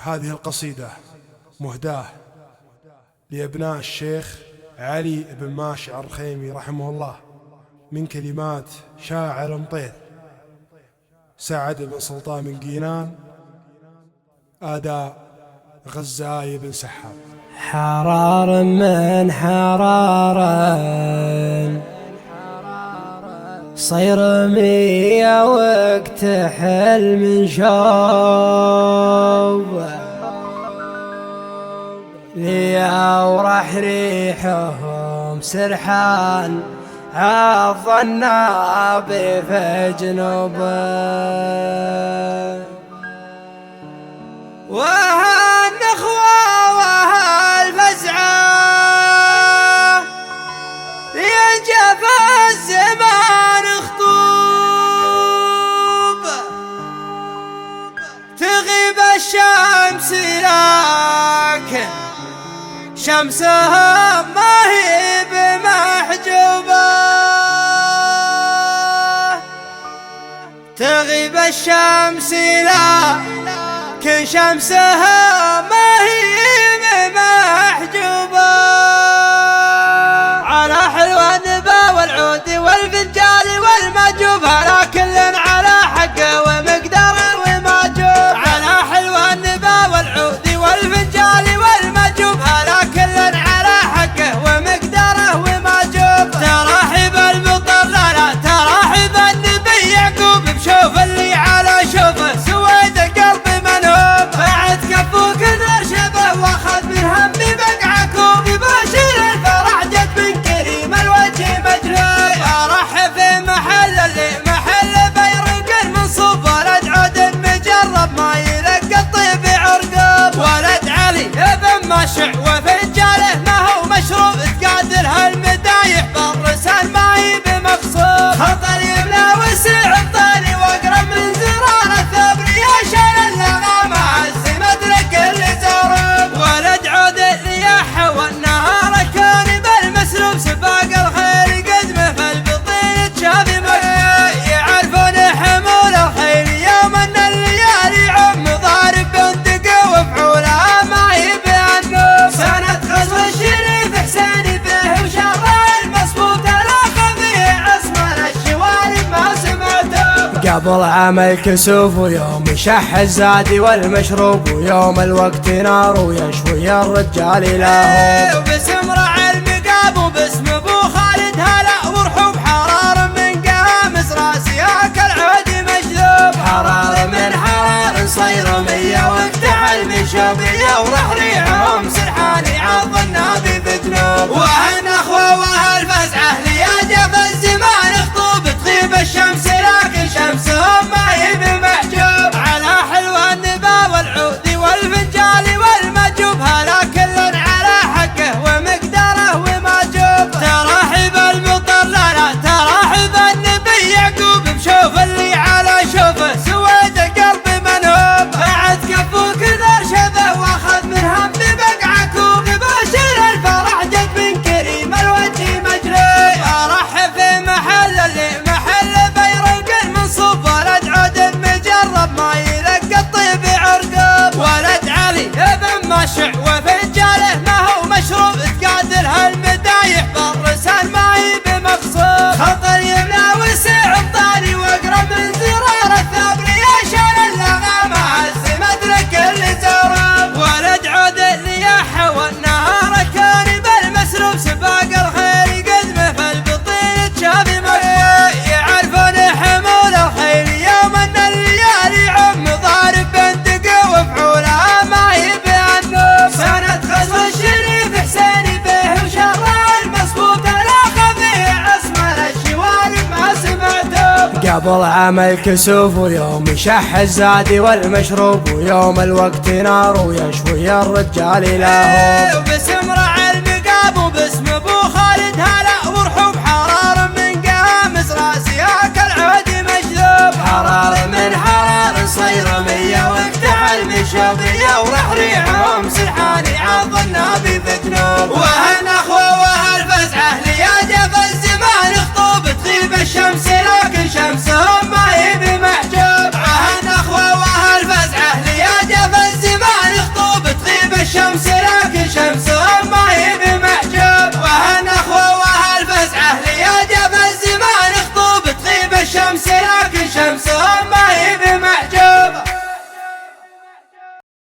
هذه القصيدة مهداة لأبناء الشيخ علي بن ماشع الرخيمي رحمه الله، من كلمات شاعر مطير سعد بن سلطان بن قينان، أداء غزاي بن سحاب. حرار من حرارا صير مية واكتحل من شوب ليورح ريحهم سرحان عضنا في جنوبه، وهالنخوة وهالفزعة ينجف الزمان خطوب، تغيب الشمس لكن شمسها ما هي بمحجوبة، تغيب الشمس لكن شمسها ما هي بمحجوبة، على حلوى النبا والعود والفنجال والمجوب، على كل على حقه ومقداره وماجوب، على حلوى النبا والعود والفنجال والمجوب، على كل على حقه ومقداره وماجوب، تراحب المطر لا تراحب النبي يعقوب، بشوف اللي على شوفه سويد قلب منهوب، بعد كفو كثر شبه واخذ بالهم بقعكم، يباشر الفرح جد من كريم الوجه مجروب، ارحب في محل اللي محل بيرق المنصوب، ولد عود مجرب ما يلقى الطيب عرقوب، ولد علي ابن ماشع وفنجاله ما هو مشروب، تقادر هالمدايح بالرسال ما هي بمقصود، خطر يبلى وسع الطالي واقرب من زرار الثبر، يا شان اللغام عز مدرك اللي زورب، ولد عود الرياح والنهار كان بالمسلوب، سباق الخير قدمه في البطين تشافي مقبول، يعرفون حمول الخيل يوم ان الليالي عم ضارب بندقه وفعولها ما هي بأنوب، سنة غزو الشريف حسين فيه وشر المصفوف، تلاقى فيه عصمة الشوارب ما سمعته، قبل عام الكسوف ويوم شح الزادي والمشروب، ويوم الوقت نار ويشوي الرجال له، وباسم رعى المقاب وباسم ابو خالد هلا ورحوب، حرار من قامس راسياك العود مجذوب، حرار من حرار صير مية واكتحل من شوبية، ورح ريحهم سرحاني عض النبي في ذنوب، وهالنخوة وهالفزعة لياجة في الزمان خطوب، تغيب الشمس لكن شمسهم ما هي بمحجوب، على حلوى النبا والعود والفنجال والمجوب، هلا كل على حقه ومقداره وماجوب، تراحب المطر لا تراحب النبي يعقوب، بشوف اللي على شوفه سويد قلب منهوب، بعد كفو كثر شبه واخذ منهم ببقعكم، يباشر الفرح جد من كريم الوجه مجري، ارحب في محل اللي محل بيرق المنصوب، ولد عود مجرب ما يلقى الطيب عرقوب، ولد علي ابن ماشع وفنجاله ما هو مشروب، تقادر هالمدايح بالرسال ما هي بمقصود، خطر يمنى وسع الطالي واقرب من زرار الثبر، يا شان اللغام عز مدرك اللي زورب، ولد عود الرياح والنهار كان بالمسلوب، سباق الخير قدمه في البطين تشافي مقبول، يعرفون حمول الخيل يوم ان الليالي عم ضارب بندقه وفعولها ما هي بأنوب، سنة غزو الشريف حسين فيه وشر المصفوف، تلاقى فيه عصمة الشوارب ما سمعته، قبل عام الكسوف ويوم شح الزادي والمشروب، ويوم الوقت نار ويشوي الرجال له، وباسم رعى المقاب وباسم ابو خالد هلا ورحوب، حرار من قامس راسياك العود مجذوب، حرار من حرار صير مية واكتحل من شوبية، ورح ريحهم سرحاني عض النبي في ذنوب، وهالنخوة وهالفزعة لياجة في الزمان خطوب، تغيب الشمس لكن شمسهم ما